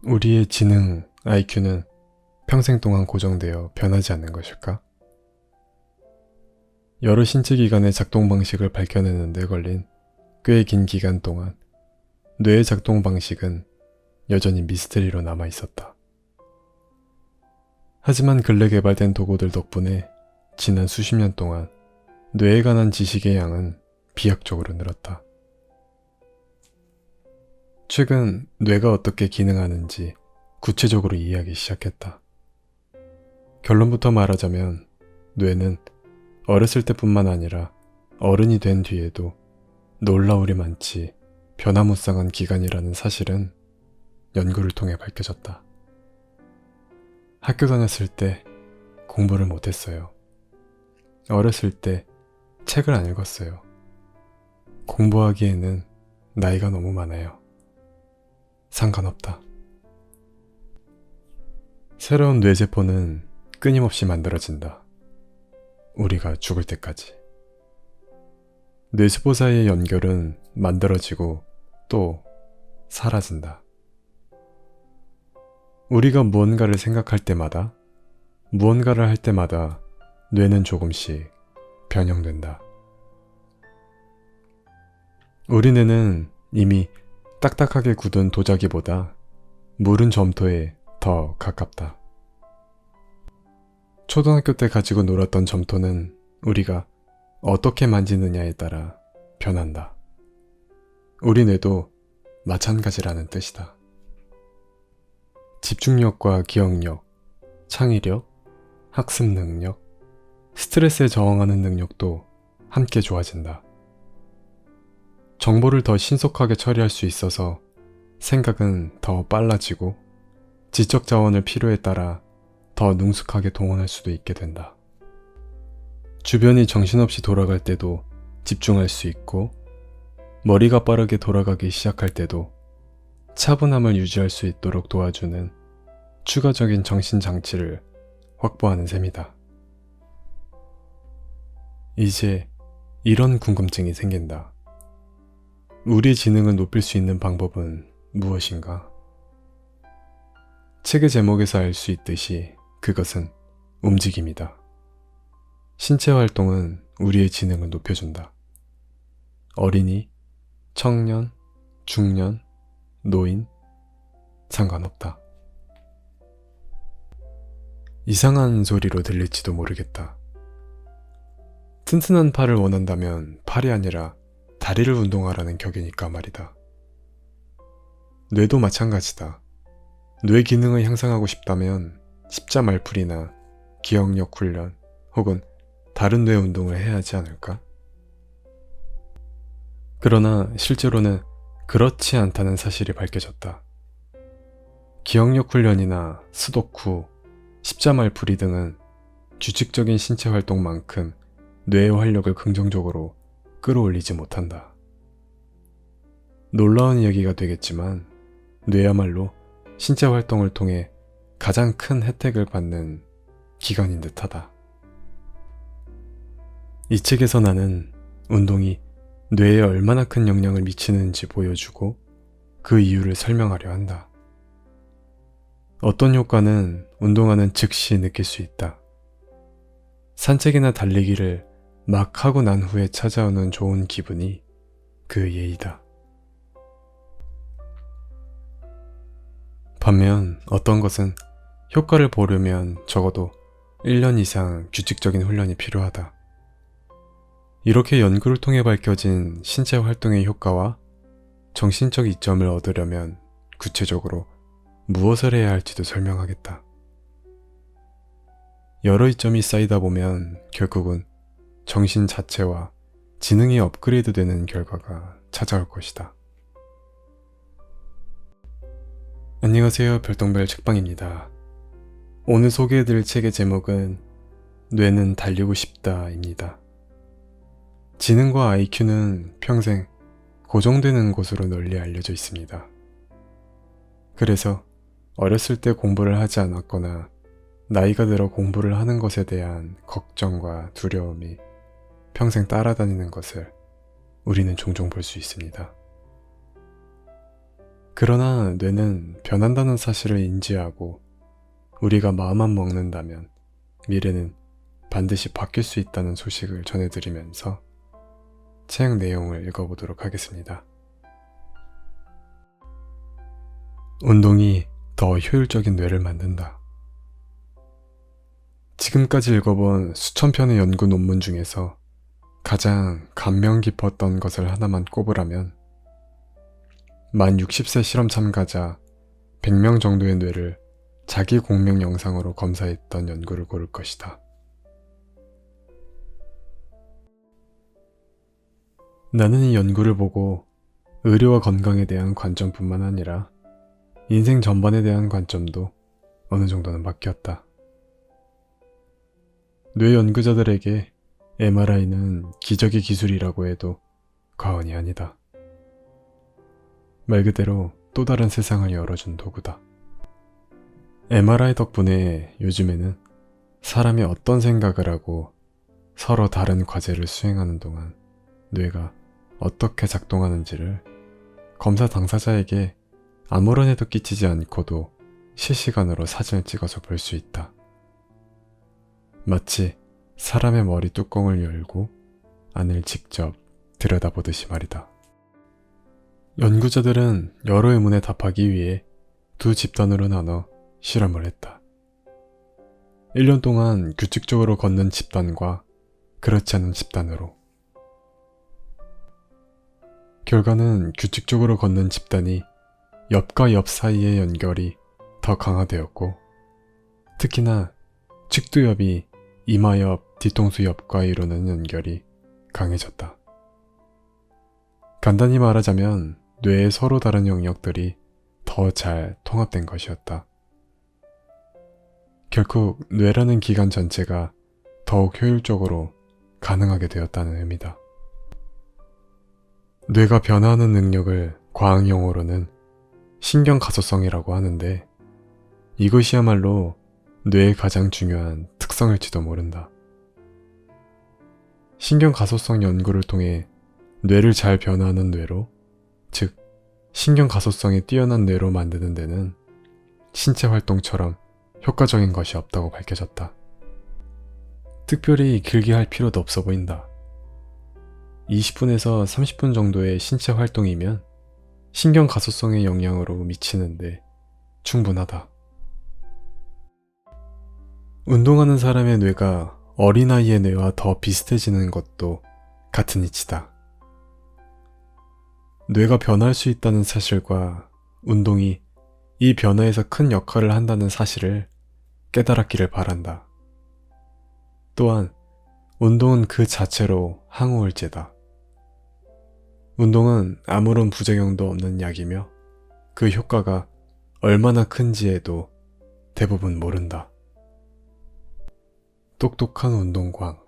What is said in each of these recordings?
우리의 지능, IQ는 평생 동안 고정되어 변하지 않는 것일까? 여러 신체 기관의 작동 방식을 밝혀내는 데 걸린 꽤 긴 기간 동안 뇌의 작동 방식은 여전히 미스터리로 남아 있었다. 하지만 근래 개발된 도구들 덕분에 지난 수십 년 동안 뇌에 관한 지식의 양은 비약적으로 늘었다. 최근 뇌가 어떻게 기능하는지 구체적으로 이해하기 시작했다. 결론부터 말하자면 뇌는 어렸을 때뿐만 아니라 어른이 된 뒤에도 놀라울이 많지 변화무쌍한 기관이라는 사실은 연구를 통해 밝혀졌다. 학교 다녔을 때 공부를 못했어요. 어렸을 때 책을 안 읽었어요. 공부하기에는 나이가 너무 많아요. 상관없다. 새로운 뇌세포는 끊임없이 만들어진다. 우리가 죽을 때까지. 뇌세포 사이의 연결은 만들어지고 또 사라진다. 우리가 무언가를 생각할 때마다, 무언가를 할 때마다 뇌는 조금씩 변형된다. 우리 뇌는 이미 딱딱하게 굳은 도자기보다 무른 점토에 더 가깝다. 초등학교 때 가지고 놀았던 점토는 우리가 어떻게 만지느냐에 따라 변한다. 우리 뇌도 마찬가지라는 뜻이다. 집중력과 기억력, 창의력, 학습 능력, 스트레스에 저항하는 능력도 함께 좋아진다. 정보를 더 신속하게 처리할 수 있어서 생각은 더 빨라지고 지적 자원을 필요에 따라 더 능숙하게 동원할 수도 있게 된다. 주변이 정신없이 돌아갈 때도 집중할 수 있고 머리가 빠르게 돌아가기 시작할 때도 차분함을 유지할 수 있도록 도와주는 추가적인 정신장치를 확보하는 셈이다. 이제 이런 궁금증이 생긴다. 우리의 지능을 높일 수 있는 방법은 무엇인가? 책의 제목에서 알 수 있듯이 그것은 움직임이다. 신체 활동은 우리의 지능을 높여준다. 어린이, 청년, 중년, 노인, 상관없다. 이상한 소리로 들릴지도 모르겠다. 튼튼한 팔을 원한다면 팔이 아니라 다리를 운동하라는 격이니까 말이다. 뇌도 마찬가지다. 뇌 기능을 향상하고 싶다면 십자말풀이나 기억력 훈련 혹은 다른 뇌 운동을 해야 하지 않을까? 그러나 실제로는 그렇지 않다는 사실이 밝혀졌다. 기억력 훈련이나 스도쿠, 십자말풀이 등은 규칙적인 신체 활동만큼 뇌의 활력을 긍정적으로 끌어올리지 못한다. 놀라운 이야기가 되겠지만 뇌야말로 신체 활동을 통해 가장 큰 혜택을 받는 기관인 듯하다. 이 책에서 나는 운동이 뇌에 얼마나 큰 영향을 미치는지 보여주고 그 이유를 설명하려 한다. 어떤 효과는 운동하는 즉시 느낄 수 있다. 산책이나 달리기를 막 하고 난 후에 찾아오는 좋은 기분이 그 예이다. 반면 어떤 것은 효과를 보려면 적어도 1년 이상 규칙적인 훈련이 필요하다. 이렇게 연구를 통해 밝혀진 신체 활동의 효과와 정신적 이점을 얻으려면 구체적으로 무엇을 해야 할지도 설명하겠다. 여러 이점이 쌓이다 보면 결국은 정신 자체와 지능이 업그레이드 되는 결과가 찾아올 것이다. 안녕하세요. 별똥별 책방입니다. 오늘 소개해드릴 책의 제목은 뇌는 달리고 싶다입니다. 지능과 IQ는 평생 고정되는 것으로 널리 알려져 있습니다. 그래서 어렸을 때 공부를 하지 않았거나 나이가 들어 공부를 하는 것에 대한 걱정과 두려움이 평생 따라다니는 것을 우리는 종종 볼 수 있습니다. 그러나 뇌는 변한다는 사실을 인지하고 우리가 마음만 먹는다면 미래는 반드시 바뀔 수 있다는 소식을 전해드리면서 책 내용을 읽어보도록 하겠습니다. 운동이 더 효율적인 뇌를 만든다. 지금까지 읽어본 수천 편의 연구 논문 중에서 가장 감명 깊었던 것을 하나만 꼽으라면 만 60세 실험 참가자 100명 정도의 뇌를 자기 공명 영상으로 검사했던 연구를 고를 것이다. 나는 이 연구를 보고 의료와 건강에 대한 관점뿐만 아니라 인생 전반에 대한 관점도 어느 정도는 바뀌었다. 뇌 연구자들에게 MRI는 기적의 기술이라고 해도 과언이 아니다. 말 그대로 또 다른 세상을 열어준 도구다. MRI 덕분에 요즘에는 사람이 어떤 생각을 하고 서로 다른 과제를 수행하는 동안 뇌가 어떻게 작동하는지를 검사 당사자에게 아무런 해도 끼치지 않고도 실시간으로 사진을 찍어서 볼 수 있다. 마치 사람의 머리 뚜껑을 열고 안을 직접 들여다보듯이 말이다. 연구자들은 여러 의문에 답하기 위해 두 집단으로 나눠 실험을 했다. 1년 동안 규칙적으로 걷는 집단과 그렇지 않은 집단으로. 결과는 규칙적으로 걷는 집단이 옆과 옆 사이의 연결이 더 강화되었고, 특히나 측두엽이 이마 옆, 뒤통수 옆과 이루는 연결이 강해졌다. 간단히 말하자면 뇌의 서로 다른 영역들이 더 잘 통합된 것이었다. 결국 뇌라는 기관 전체가 더욱 효율적으로 가능하게 되었다는 의미다. 뇌가 변화하는 능력을 과학용어로는 신경가소성이라고 하는데 이것이야말로 뇌의 가장 중요한 특성일지도 모른다. 신경가소성 연구를 통해 뇌를 잘 변화하는 뇌로, 즉 신경가소성이 뛰어난 뇌로 만드는 데는 신체 활동처럼 효과적인 것이 없다고 밝혀졌다. 특별히 길게 할 필요도 없어 보인다. 20분에서 30분 정도의 신체 활동이면 신경가소성의 영향으로 미치는데 충분하다. 운동하는 사람의 뇌가 어린아이의 뇌와 더 비슷해지는 것도 같은 이치다. 뇌가 변할 수 있다는 사실과 운동이 이 변화에서 큰 역할을 한다는 사실을 깨달았기를 바란다. 또한 운동은 그 자체로 항우울제다. 운동은 아무런 부작용도 없는 약이며 그 효과가 얼마나 큰지에도 대부분 모른다. 똑똑한 운동광.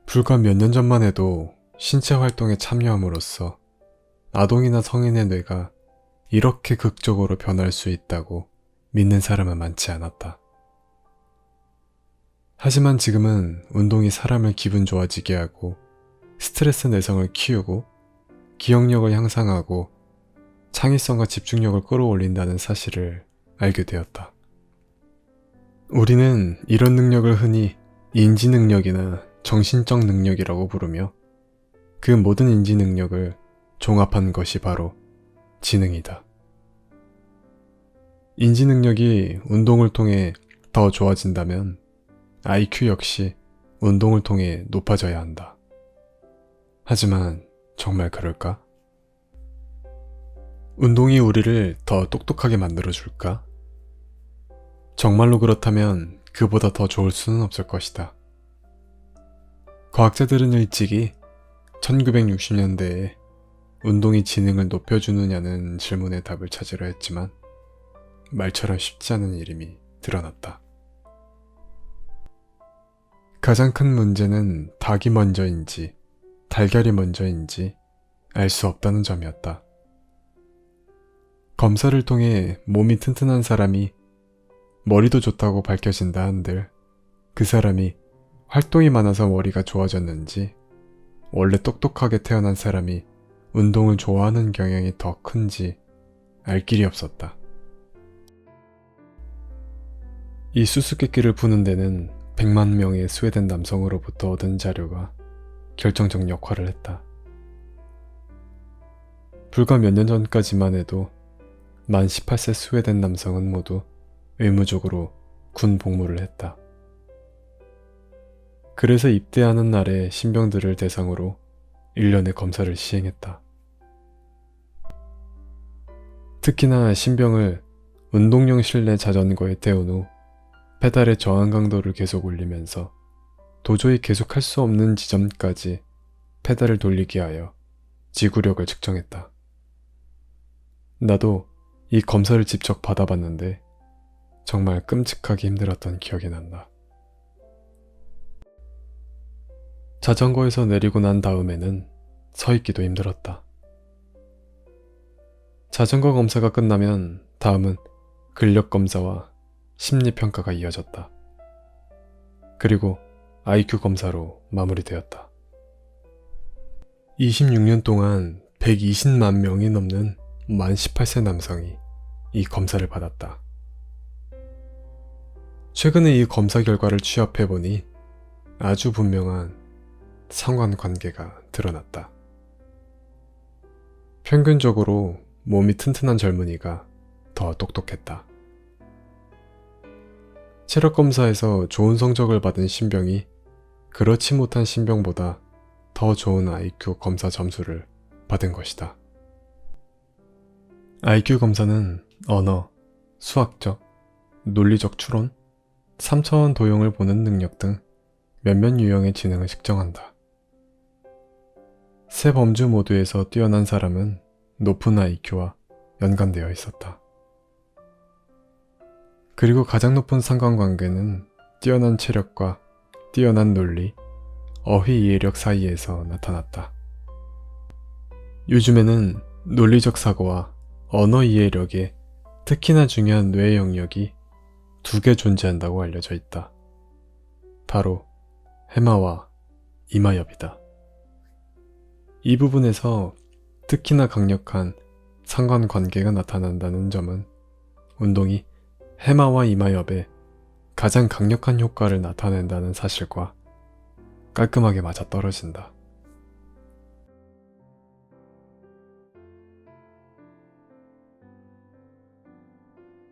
불과 몇 년 전만 해도 신체 활동에 참여함으로써 아동이나 성인의 뇌가 이렇게 극적으로 변할 수 있다고 믿는 사람은 많지 않았다. 하지만 지금은 운동이 사람을 기분 좋아지게 하고 스트레스 내성을 키우고 기억력을 향상하고 창의성과 집중력을 끌어올린다는 사실을 알게 되었다. 우리는 이런 능력을 흔히 인지 능력이나 정신적 능력이라고 부르며 그 모든 인지 능력을 종합한 것이 바로 지능이다. 인지 능력이 운동을 통해 더 좋아진다면 IQ 역시 운동을 통해 높아져야 한다. 하지만 정말 그럴까? 운동이 우리를 더 똑똑하게 만들어줄까? 정말로 그렇다면 그보다 더 좋을 수는 없을 것이다. 과학자들은 일찍이 1960년대에 운동이 지능을 높여주느냐는 질문의 답을 찾으려 했지만 말처럼 쉽지 않은 일임이 드러났다. 가장 큰 문제는 닭이 먼저인지 달걀이 먼저인지 알 수 없다는 점이었다. 검사를 통해 몸이 튼튼한 사람이 머리도 좋다고 밝혀진다 한들 그 사람이 활동이 많아서 머리가 좋아졌는지 원래 똑똑하게 태어난 사람이 운동을 좋아하는 경향이 더 큰지 알 길이 없었다. 이 수수께끼를 푸는 데는 100만 명의 스웨덴 남성으로부터 얻은 자료가 결정적 역할을 했다. 불과 몇 년 전까지만 해도 만 18세 스웨덴 남성은 모두 의무적으로 군 복무를 했다. 그래서 입대하는 날에 신병들을 대상으로 1년의 검사를 시행했다. 특히나 신병을 운동용 실내 자전거에 태운 후 페달의 저항 강도를 계속 올리면서 도저히 계속할 수 없는 지점까지 페달을 돌리게 하여 지구력을 측정했다. 나도 이 검사를 직접 받아봤는데 정말 끔찍하게 힘들었던 기억이 난다. 자전거에서 내리고 난 다음에는 서 있기도 힘들었다. 자전거 검사가 끝나면 다음은 근력 검사와 심리평가가 이어졌다. 그리고 IQ 검사로 마무리되었다. 26년 동안 120만 명이 넘는 만 18세 남성이 이 검사를 받았다. 최근에 이 검사 결과를 취합해보니 아주 분명한 상관관계가 드러났다. 평균적으로 몸이 튼튼한 젊은이가 더 똑똑했다. 체력 검사에서 좋은 성적을 받은 신병이 그렇지 못한 신병보다 더 좋은 IQ 검사 점수를 받은 것이다. IQ 검사는 언어, 수학적, 논리적 추론, 3차원 도형을 보는 능력 등 몇몇 유형의 지능을 측정한다. 세 범주 모두에서 뛰어난 사람은 높은 IQ와 연관되어 있었다. 그리고 가장 높은 상관관계는 뛰어난 체력과 뛰어난 논리, 어휘 이해력 사이에서 나타났다. 요즘에는 논리적 사고와 언어 이해력에 특히나 중요한 뇌 영역이 두 개 존재한다고 알려져 있다. 바로 해마와 이마엽이다. 이 부분에서 특히나 강력한 상관관계가 나타난다는 점은 운동이 해마와 이마엽에 가장 강력한 효과를 나타낸다는 사실과 깔끔하게 맞아떨어진다.